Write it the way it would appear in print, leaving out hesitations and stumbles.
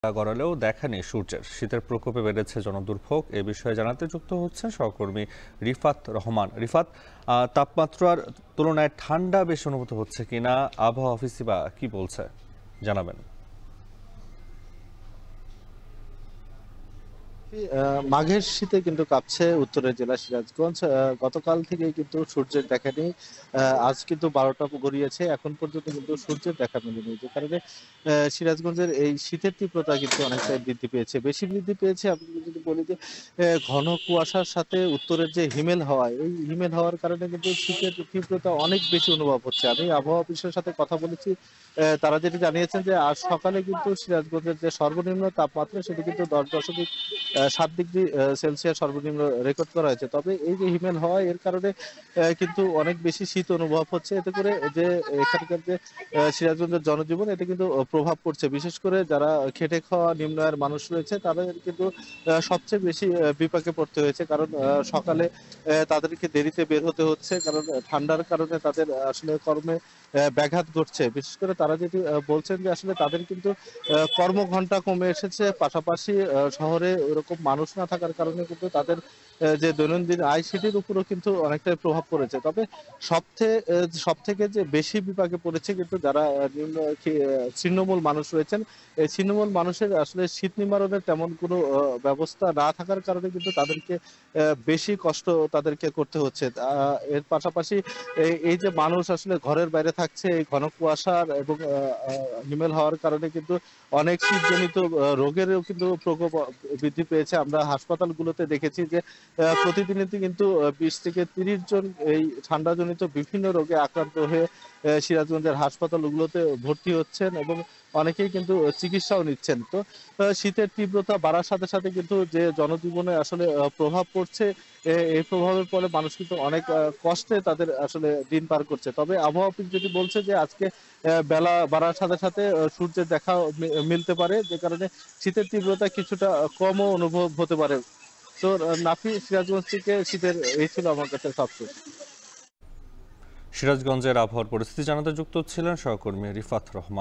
গড়ালেও দেখা নেই সূর্যের। শীতের প্রকোপে বেড়েছে জনদুর্ভোগ। এ বিষয়ে জানাতে যুক্ত হচ্ছেন সহকর্মী রিফাত রহমান। রিফাত, তাপমাত্রার তুলনায় ঠান্ডা বেশি অনুভূত হচ্ছে কিনা, আবহাওয়া অফিসই বা কি বলছে জানাবেন। মাঘের শীতে কিন্তু কাঁপছে উত্তরের জেলা সিরাজগঞ্জ। গতকাল থেকেই কিন্তু সূর্যের দেখা নেই। আজ কিন্তু ১২টা গড়িয়েছে, এখন পর্যন্ত কিন্তু সূর্যের দেখা মেলেনি, যে কারণে সিরাজগঞ্জের এই শীতের তীব্রতা কিন্তু অনেকটাই বৃদ্ধি পেয়েছে। বেশি বৃদ্ধি পেয়েছে আমি যদি বলি যে ঘন কুয়াশার সাথে উত্তরের যে হিমেল হাওয়া, এই হিমেল হাওয়ার কারণে কিন্তু শীতের তীব্রতা অনেক বেশি অনুভব হচ্ছে। আমি আবহাওয়া অফিসের সাথে কথা বলেছি। তারা যেটি জানিয়েছেন যে আজ সকালে কিন্তু সিরাজগঞ্জের যে সর্বনিম্ন তাপমাত্রা সেটি কিন্তু 10.7 ডিগ্রি সেলসিয়াস সর্বনিম্ন রেকর্ড করা হয়েছে। তবে এই যে হিমেল হাওয়া, এর কারণে কিন্তু অনেক বেশি শীত অনুভব হচ্ছে। এতে করে যে এখানকার যে সিরাজগঞ্জের জনজীবন, এতে কিন্তু প্রভাব পড়ছে। বিশেষ করে যারা খেটে খাওয়া নিম্ন আয়ের মানুষ রয়েছে, তাদের কিন্তু সবচেয়ে বেশি বিপাকে পড়তে হয়েছে। কারণ সকালে তাদেরকে দেরিতে বের হতে হচ্ছে, কারণ ঠান্ডার কারণে তাদের আসলে কর্মে ব্যাঘাত ঘটছে। বিশেষ করে তারা যেটি বলছেন যে আসলে তাদের কিন্তু কর্মঘণ্টা কমে এসেছে। পাশাপাশি শহরে ওরকম মানুষ না থাকার কারণে কিন্তু তাদের যে দৈনন্দিন আয়, সেটির উপরও কিন্তু অনেকটাই প্রভাব পড়েছে। তবে সবথেকে যে বেশি বিপাকে পড়েছে কিন্তু যারা ছিন্নমূল মানুষ রয়েছেন। এই ছিন্নমূল মানুষের আসলে শীত নিবারণের তেমন কোনো ব্যবস্থা না থাকার কারণে কিন্তু তাদেরকে বেশি কষ্ট তাদেরকে করতে হচ্ছে। এর পাশাপাশি এই যে মানুষ আসলে ঘরের বাইরে থাকছে, এই ঘন কুয়াশার এবং হিমেল হওয়ার কারণে কিন্তু অনেক শীতজনিত রোগেরও কিন্তু প্রকোপ বৃদ্ধি পেয়েছে। আমরা হাসপাতালগুলোতে দেখেছি যে প্রতিদিনই কিন্তু ২০ থেকে ৩০ জন এই ঠান্ডাজনিত বিভিন্ন রোগে আক্রান্ত হয়ে সিরাজগঞ্জের হাসপাতালগুলোতে ভর্তি হচ্ছেন এবং অনেকেই কিন্তু চিকিৎসাও নিচ্ছেন। তো শীতের তীব্রতা বাড়ার সাথে সাথে কিন্তু যে জনজীবনে আসলে প্রভাব পড়ছে, এই প্রভাবের ফলে মানুষ কিন্তু অনেক কষ্টে তাদের আসলে দিন পার করছে। তবে আবহাওয়া অফিস যেটি বলছে যে আজকে বেলা বাড়ার সাথে সাথে সূর্যের দেখা মিলতে পারে, যে কারণে শীতের তীব্রতা কিছুটা কমও অনুভব হতে পারে। তো নাফি, সিরাজগঞ্জ থেকে শীতের এই ছিল আমার কাছে সবশেষ। সিরাজগঞ্জের আবহাওয়ার পরিস্থিতি জানাতে যুক্ত ছিলেন সহকর্মী রিফাত রহমান।